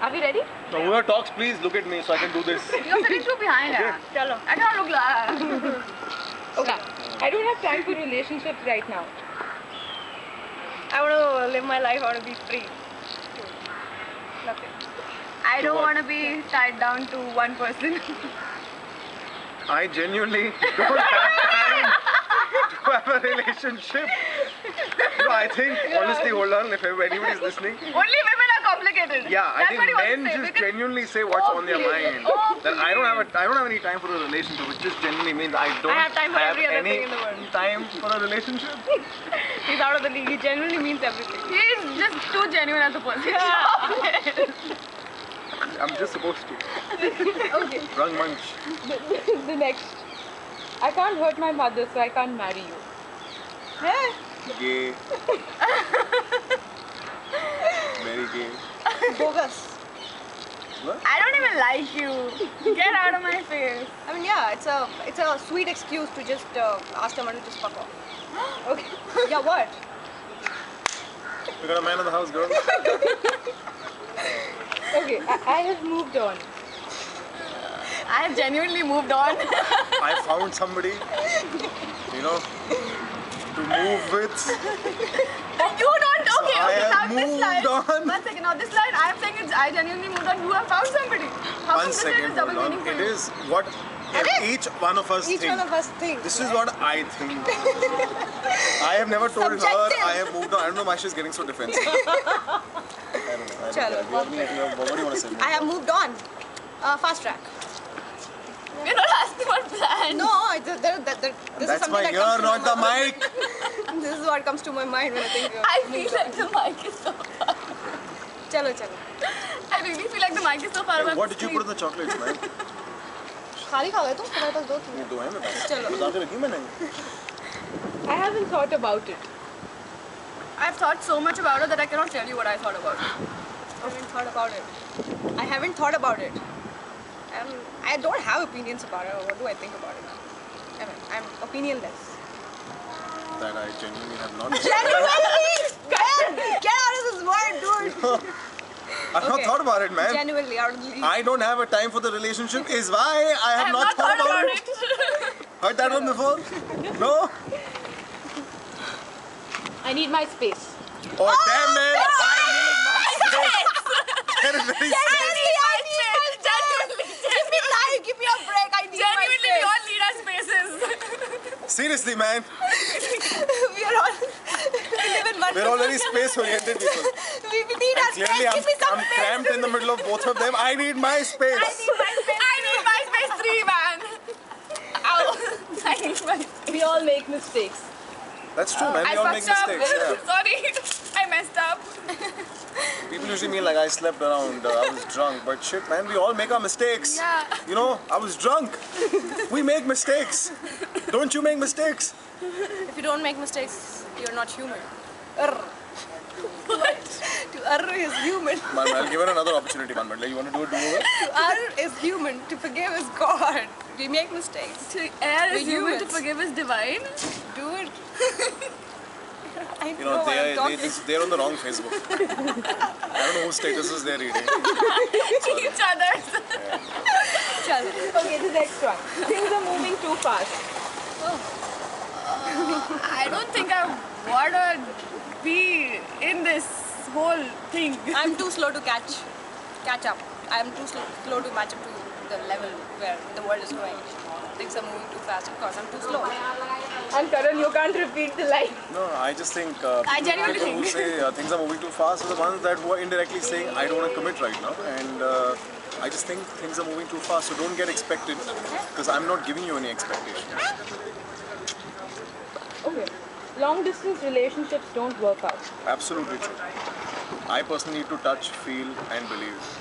Are we ready? So whoever talks, please look at me so I can do this. You're sitting too behind. Okay. Chalo. I can't look like. Okay. I don't have time for relationships right now. I want to live my life. I want to be free. Nothing. I don't want to be tied down to one person. I genuinely don't have time to have a relationship. No, I think, honestly, hold on, if anybody's listening. Only women are complicated. Yeah, I That's think what he wants men to say, just because- genuinely say what's on their mind. Oh, That I don't have any time for a relationship, which just genuinely means I don't have time for every other any thing in the world. time for a relationship. He's out of the league. He genuinely means everything. He's just too genuine as a person. Yeah. I'm just supposed to. Okay. Wrong munch. The next. I can't hurt my mother, so I can't marry you. Hey. Gay. Very gay. Bogus. What? I don't even like you. Get out of my face. I mean, yeah, it's a sweet excuse to just ask someone to just fuck off. Okay. Yeah, what? You got a man in the house, girl. Okay, I have moved on. I have genuinely moved on. I found somebody, you know, to move with. You don't. So Okay, I okay. have Now this moved line. on. 1 second. Now this line. I am saying it's. I genuinely moved on. You have found somebody. How come One this line second, is double hold on. meaning for It you? is what each one of us Each think. one of us thinks. This is what I think. I have never told her Subjective. I have moved on. I don't know why she's getting so defensive. I don't know. Chalo. What do you want to say? I have moved on. Fast track. You're not asking what plan. No, this is That's something my that ear, comes to not the my mic. mind. This is what comes to my mind when I think. I feel like the mic is so far. Chalo, chalo. I really feel like the mic is so far away. What did you put in the chocolates, man? खाली खा गए तुम? तुम्हारे पास दो थी. ये दो हैं मेरे पास. चलो. बता के रखी मैंने. I haven't thought about it. I've thought so much about it that I cannot tell you what I thought about it. I haven't thought about it. I haven't thought about it. I don't have opinions about it. What do I think about it? I mean, I'm opinionless. That I genuinely have not. Genuinely! Man, get out of this word, dude. I've not Okay. thought about it, man. Genuinely, out of the league. I don't have a time for the relationship is why I have not thought about it. Heard that one before? No? I need my space. Oh, damn it! I need my space. That is very strange. Genuinely, I need my space. Give me time, give me a break. I need my Genuinely, we space. all need our spaces. Seriously, man. We are all, we live in one. We're all very space-oriented people. We need our space. Clearly, Give me some I'm space. cramped in the middle of both of them. I need my space. I need my space 3, man. Ow. I need my space. We all make mistakes. That's true, man. We I all make fucked up. mistakes. Yeah. Sorry. I messed up. People usually mean like I slept around, I was drunk. But shit, man, we all make our mistakes. Yeah. You know, I was drunk. We make mistakes. Don't you make mistakes? If you don't make mistakes, you're not human. What? To err is human. Man, I'll give her another opportunity, man. But like, you want to do a do-over? To err is human. To forgive is God. We make mistakes. To err is We're human, to humans. forgive is divine. Dude. I You know, what I'm talking. they're on the wrong Facebook. I don't know whose statuses they're reading. Each other's. Chal. Okay, the next one. Things are moving too fast. I don't think I want to be in this whole thing. I'm too slow to catch up. I'm too slow to match up to the level where the world is going. Things are moving too fast because I'm too slow. And Karan, you can't repeat the line. No, I just think I genuinely people who think. say things are moving too fast are the ones that who are indirectly saying I don't want to commit right now. And I just think things are moving too fast, so don't get expected because I'm not giving you any expectations. Okay. Long distance relationships don't work out. Absolutely true. I personally need to touch, feel, and believe.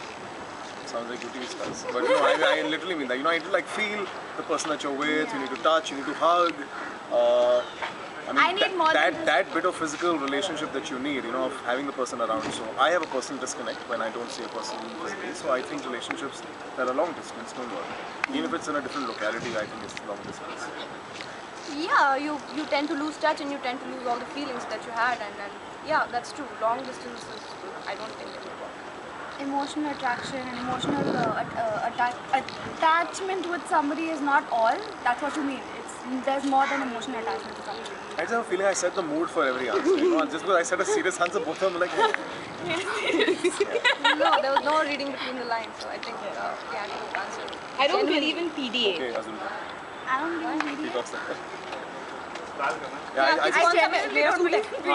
Sounds like UT stuff. But no, I literally mean that. You know, I need to like feel the person that you're with. You need to touch. You need to hug. I I mean, need more than that bit of physical relationship that you need, of having the person around. So I have a personal disconnect when I don't see a person physically. So I think relationships that are long distance don't work. Even if it's in a different locality, I think it's long distance. Yeah, you tend to lose touch and you tend to lose all the feelings that you had, and yeah, that's true. Long distance is, I don't think it will work. emotional attraction and emotional attachment with somebody is not all. That's what you mean. There's more than emotional attachment to somebody. I just have a feeling I set the mood for every answer. Just because I said a serious answer, both of them like, No, there was no reading between the lines, so I think we had to answer. I don't believe in PDA. okay, Azul. I don't believe He it. talks like that. Yeah,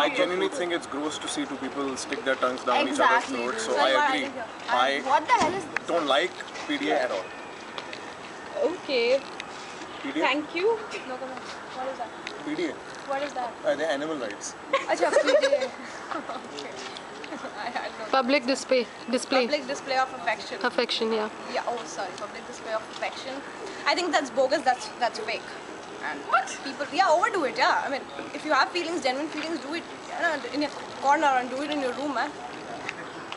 I genuinely think it's gross to see two people stick their tongues down each other's Exactly. throats. So That's I what I agree. think, I What the hell is this? don't like PDA at all. Okay. PDA? Thank you. No comment. What is that? PDA. What is that? They're animal rights. Acha, PDA. Okay. I had no. Public display. Public display of affection. Affection, yeah. Yeah. Oh, sorry. Public display of affection. I think that's bogus. That's fake. And what? People, overdo it. Yeah. I mean, if you have feelings, genuine feelings, do it in your corner and do it in your room, man.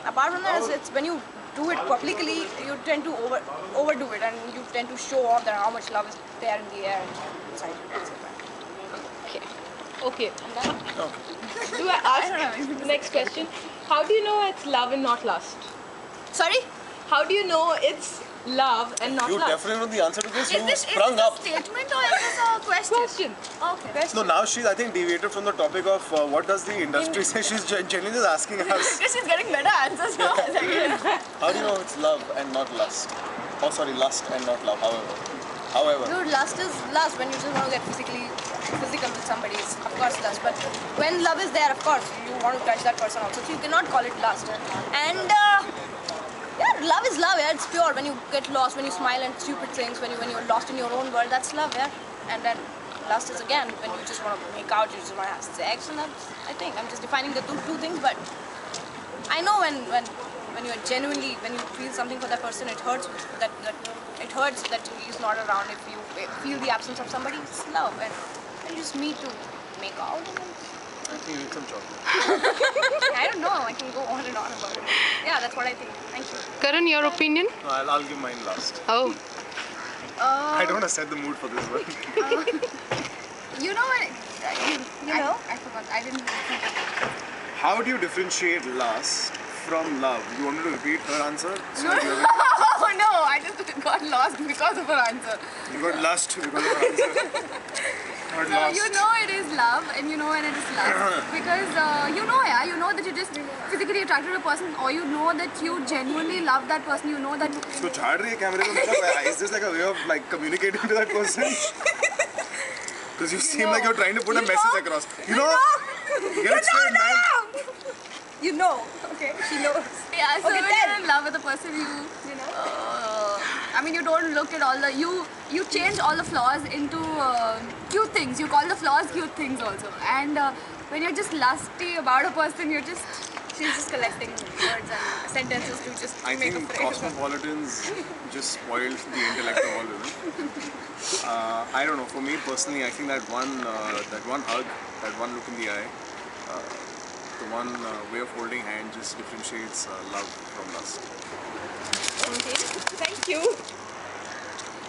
Apart from that, it's when you do it publicly, you tend to overdo it, and you tend to show off that how much love is there in the air and inside you. That's it, man. Okay. Okay. Do I ask the next question? How do you know it's love and not lust? Sorry. How do you know it's love and not You lust? definitely know the answer to this. Is You this sprung a up. statement or is this a question? Question. Okay. No, now she's, I think, deviated from the topic of what does the industry say. She's genuinely just asking us, Because she's getting better answers now. how do you know it's love and not lust? Oh, sorry, lust and not love, however. Dude, lust is lust when you just want to get physical with somebody. It's of course lust. But when love is there, of course, you want to touch that person also. So you cannot call it lust. And yeah, love is love. Yeah, it's pure. When you get lost, when you smile at stupid things, when you're lost in your own world, that's love. Yeah. And then lust is again when you just want to make out, you just want to have sex, and that's, I think I'm just defining the two things. But I know when you're genuinely, when you feel something for that person, it hurts that it hurts that he's not around. If you feel the absence of somebody, it's love, and you just meet to make out. And I think you need some chocolate. I don't know. I can go on and on about it. Yeah, that's what I think. Thank you. Karan, your opinion? No, I'll give mine last. Oh, I don't want to set the mood for this one. You know what? You know? I forgot. I didn't think of it. How do you differentiate lust from love? You want me to repeat her answer? So No, you no, I just got lost because of her answer. got lust because of her answer. Got No, lost. you know it is love and you know when it is love. Because you know that you're just physically attracted to a person, or you know that you genuinely love that person, you know that... So झाड़ रही है कैमरे को मतलब is this like a way of like communicating to that person? Because you seem like you're trying to put a message across. You know? Get it straight, man. You know. Okay. She knows. Yeah, so Okay, when then. you're in love with a person, you know, I mean, you don't look at all the, you change all the flaws into cute things. You call the flaws cute things also. And when you're just lusty about a person, she's just collecting words and sentences to just I make think a phrase. cosmopolitans just spoiled the intellect of all women. I don't know. For me personally, I think that one hug, that one look in the eye, the one way of holding hand just differentiates love from lust. Okay. Thank you.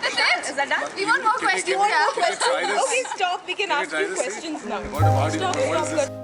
That's it. Is that done? We want more Can we- questions. can we- Yeah. can we try this? Okay, stop. We can Can we ask try you this? questions now. What is Stop, this? stop.